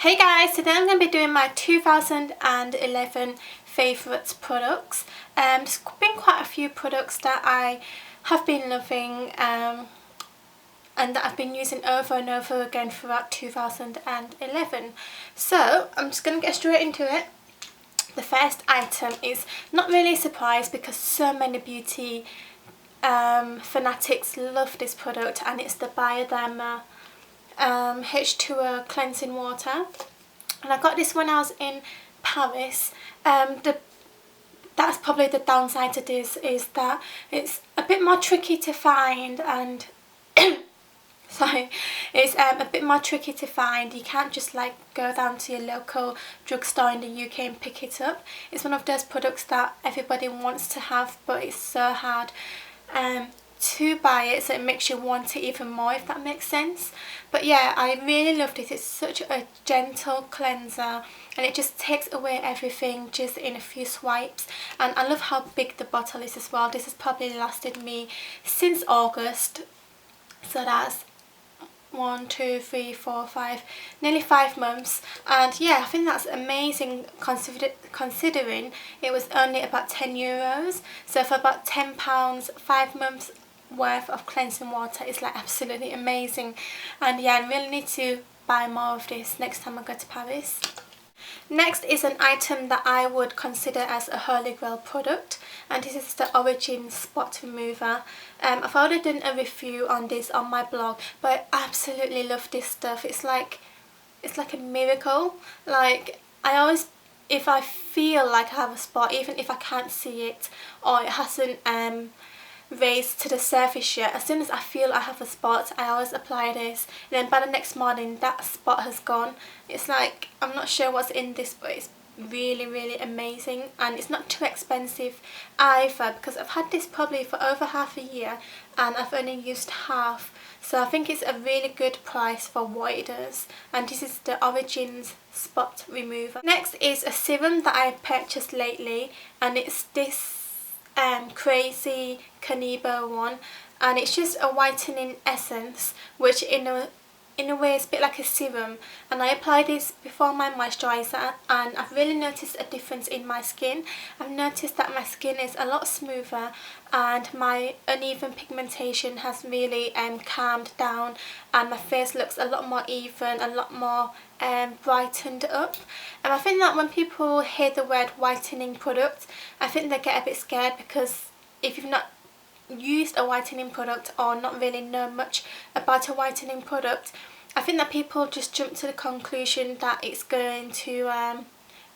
Hey guys, today I'm going to be doing my 2011 favourites products. There's been quite a few products that I have been loving and that I've been using over and over again throughout 2011. So I'm just going to get straight into it. The first item is not really a surprise because so many beauty fanatics love this product, and it's the Bioderma H20 cleansing water, and I got this when I was in Paris. That's probably the downside to this, is that it's a bit more tricky to find, and sorry, it's a bit more tricky to find. You can't just like go down to your local drugstore in the UK and pick it up. It's one of those products that everybody wants to have, but it's so hard to buy it, so it makes you want it even more, if that makes sense. But yeah, I really loved it. It's such a gentle cleanser and it just takes away everything just in a few swipes, and I love how big the bottle is as well. This has probably lasted me since August, so that's 1, 2, 3, 4, 5, nearly 5 months. And yeah, I think that's amazing considering it was only about €10. So for about £10, 5 months worth of cleansing water is like absolutely amazing. And yeah, I really need to buy more of this next time I go to Paris. Next is an item that I would consider as a holy grail product, and this is the Origin Spot Remover. I've already done a review on this on my blog, but I absolutely love this stuff. It's like a miracle. Like, I always, if I feel like I have a spot, even if I can't see it or it hasn't raised to the surface yet, as soon as I feel I have a spot, I always apply this, and then by the next morning that spot has gone. It's like, I'm not sure what's in this, but it's really amazing, and it's not too expensive either, because I've had this probably for over half a year and I've only used half, so I think it's a really good price for what it does. And this is the Origins Spot Remover. Next is a serum that I purchased lately, and it's this Crazy Carnivore one, and it's just a whitening essence, which in a way is a bit like a serum, and I apply this before my moisturiser, and I've really noticed a difference in my skin. I've noticed that my skin is a lot smoother and my uneven pigmentation has really calmed down, and my face looks a lot more even, a lot more brightened up. And I think that when people hear the word whitening product, I think they get a bit scared, because if you've not used a whitening product or not really know much about a whitening product, I think that people just jump to the conclusion that it's going to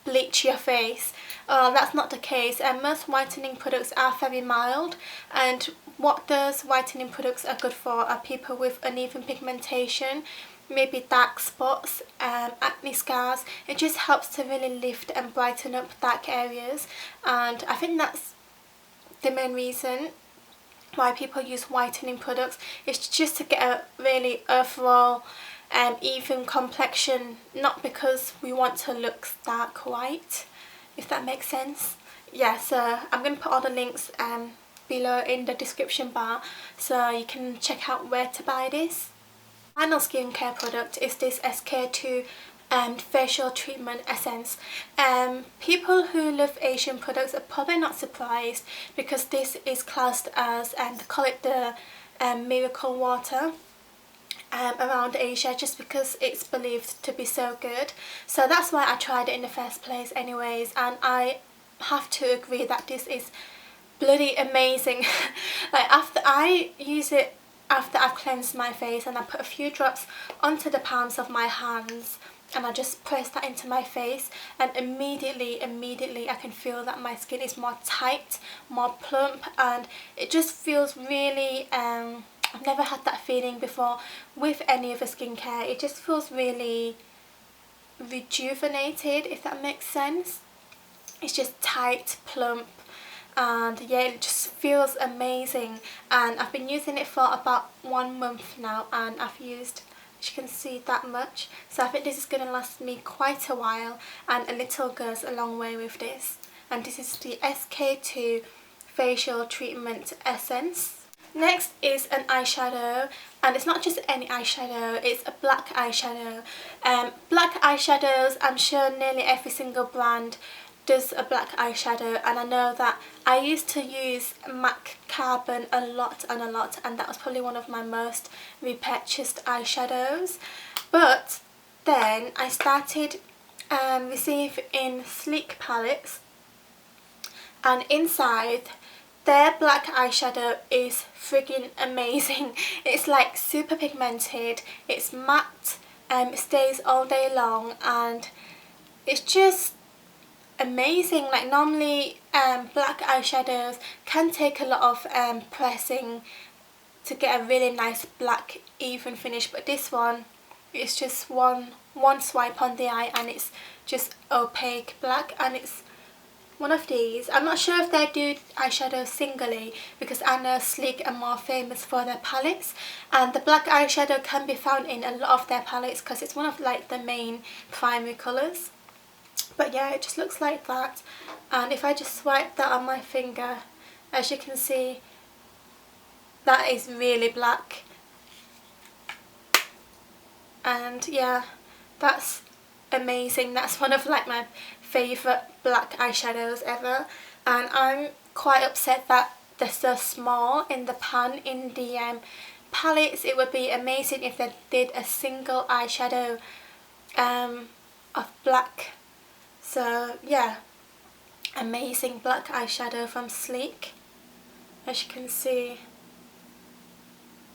bleach your face. That's not the case, and most whitening products are very mild, and what those whitening products are good for are people with uneven pigmentation, maybe dark spots, acne scars. It just helps to really lift and brighten up dark areas, and I think that's the main reason why people use whitening products. It's just to get a really overall even complexion, not because we want to look stark white, if that makes sense. Yeah, so I'm going to put all the links below in the description bar so you can check out where to buy this. Final skincare product is this SKII facial treatment essence. People who love Asian products are probably not surprised, because this is classed as, they call it the miracle water around Asia, just because it's believed to be so good. So that's why I tried it in the first place anyways, and I have to agree that this is bloody amazing. Like, after I use it, after I've cleansed my face, and I put a few drops onto the palms of my hands and I just press that into my face, and immediately I can feel that my skin is more tight, more plump, and it just feels really I've never had that feeling before with any other skincare. It just feels really rejuvenated, if that makes sense. It's just tight, plump, and yeah, it just feels amazing. And I've been using it for about 1 month now, and I've used, as you can see, that much. So I think this is going to last me quite a while, and a little goes a long way with this. And this is the SK2 Facial Treatment Essence. Next is an eyeshadow, and it's not just any eyeshadow, it's a black eyeshadow. Black eyeshadows, I'm sure nearly every single brand does a black eyeshadow, and I know that I used to use MAC Carbon a lot, and that was probably one of my most repurchased eyeshadows. But then I started receiving Sleek palettes, and inside their black eyeshadow is friggin' amazing. It's like super pigmented, it's matte, it stays all day long, and it's just amazing. Like normally black eyeshadows can take a lot of pressing to get a really nice black even finish, but this one, it's just one swipe on the eye and it's just opaque black, and it's one of these. I'm not sure if they do eyeshadow singly, because I know Sleek are more famous for their palettes, and the black eyeshadow can be found in a lot of their palettes because it's one of like the main primary colours. But yeah, it just looks like that, and if I just swipe that on my finger, as you can see, that is really black. And yeah, that's amazing. That's one of like my favourite black eyeshadows ever, and I'm quite upset that they're so small in the pan. In the palettes, it would be amazing if they did a single eyeshadow of black. So yeah, amazing black eyeshadow from Sleek. As you can see,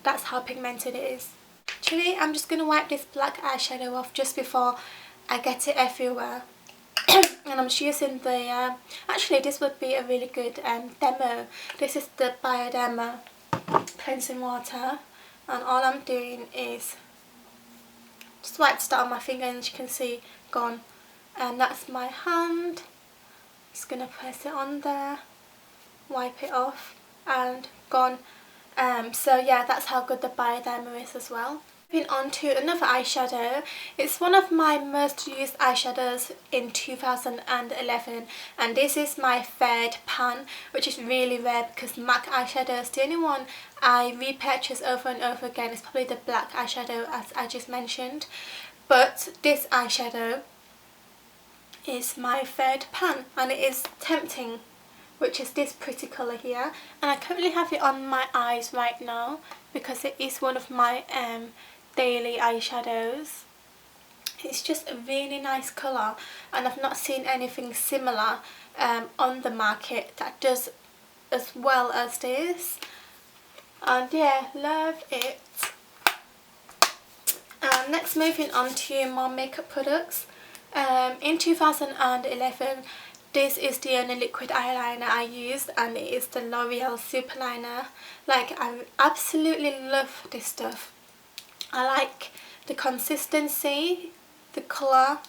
that's how pigmented it is. Actually, I'm just going to wipe this black eyeshadow off just before I get it everywhere. And I'm just using the, actually this would be a really good Demma. This is the Bioderma cleansing water, and all I'm doing is just wipe that on my finger, and as you can see, gone. And that's my hand. Just going to press it on there, wipe it off, and gone. So yeah, that's how good the Bioderma is as well. Moving on to another eyeshadow. It's one of my most used eyeshadows in 2011, and this is my third pan, which is really rare because MAC eyeshadows, the only one I repurchase over and over again is probably the black eyeshadow, as I just mentioned. But this eyeshadow is my third pan, and it is Tempting, which is this pretty colour here, and I currently have it on my eyes right now because it is one of my daily eyeshadows. It's just a really nice colour, and I've not seen anything similar on the market that does as well as this, and yeah, love it. Next, moving on to more makeup products. In 2011, this is the only liquid eyeliner I used, and it is the L'Oreal Superliner. Like, I absolutely love this stuff. I like the consistency, the colour,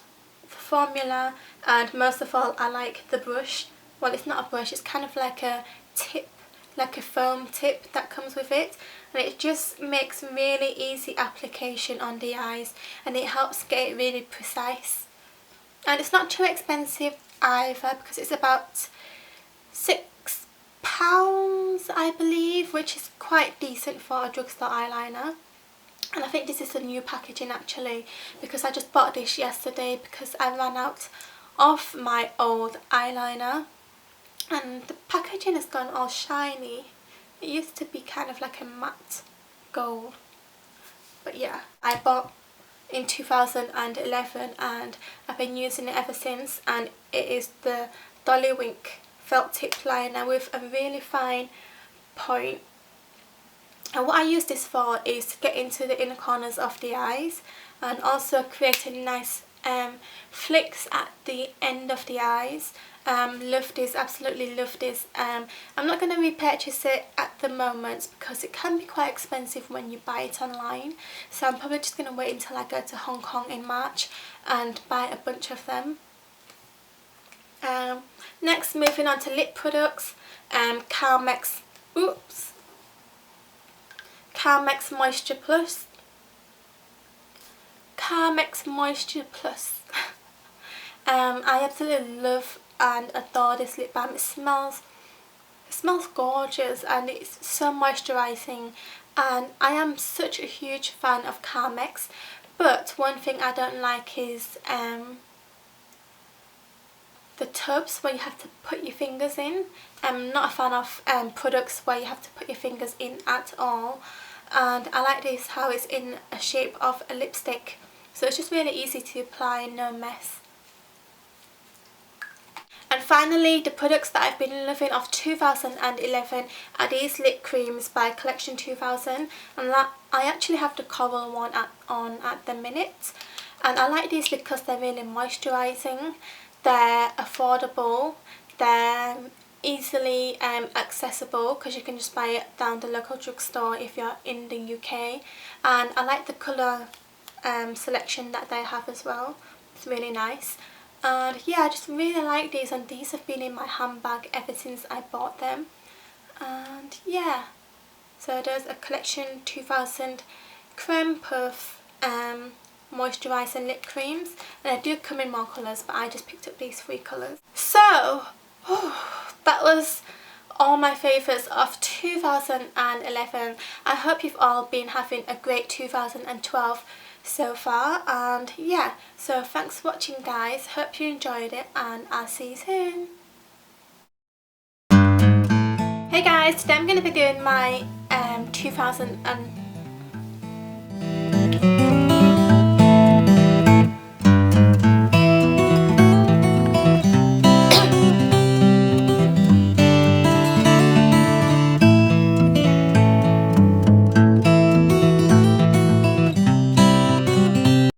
the formula, and most of all I like the brush. Well, it's not a brush, it's kind of like a tip, like a foam tip that comes with it, and it just makes really easy application on the eyes, and it helps get it really precise. And it's not too expensive either because it's about £6 I believe, which is quite decent for a drugstore eyeliner. And I think this is the new packaging actually, because I just bought this yesterday because I ran out of my old eyeliner, and the packaging has gone all shiny. It used to be kind of like a matte gold, but yeah, I bought in 2011 and I've been using it ever since, and it is the Dolly Wink felt tip liner with a really fine point. And what I use this for is to get into the inner corners of the eyes and also creating nice flicks at the end of the eyes. Love this, absolutely love this. I'm not going to repurchase it at the moment because it can be quite expensive when you buy it online, so I'm probably just going to wait until I go to Hong Kong in March and buy a bunch of them. Next, moving on to lip products. Carmex Moisture Plus. Carmex Moisture Plus. I absolutely love and adore this lip balm. It smells gorgeous, and it's so moisturising, and I am such a huge fan of Carmex, but one thing I don't like is the tubs where you have to put your fingers in. I'm not a fan of products where you have to put your fingers in at all, and I like this how it's in a shape of a lipstick, so it's just really easy to apply, no mess. And finally, the products that I've been loving of 2011 are these lip creams by Collection 2000, and that I actually have the coral one on at the minute, and I like these because they're really moisturising, they're affordable, they're easily accessible because you can just buy it down the local drugstore if you're in the UK, and I like the colour selection that they have as well. It's really nice. And yeah, I just really like these, and these have been in my handbag ever since I bought them. And yeah, so there's a Collection 2000 Creme Puff moisturising lip creams, and they do come in more colours, but I just picked up these 3 colours. So that was all my favourites of 2011. I hope you've all been having a great 2012 so far, and yeah, so thanks for watching guys, hope you enjoyed it, and I'll see you soon. Hey guys, today I'm going to be doing my 2012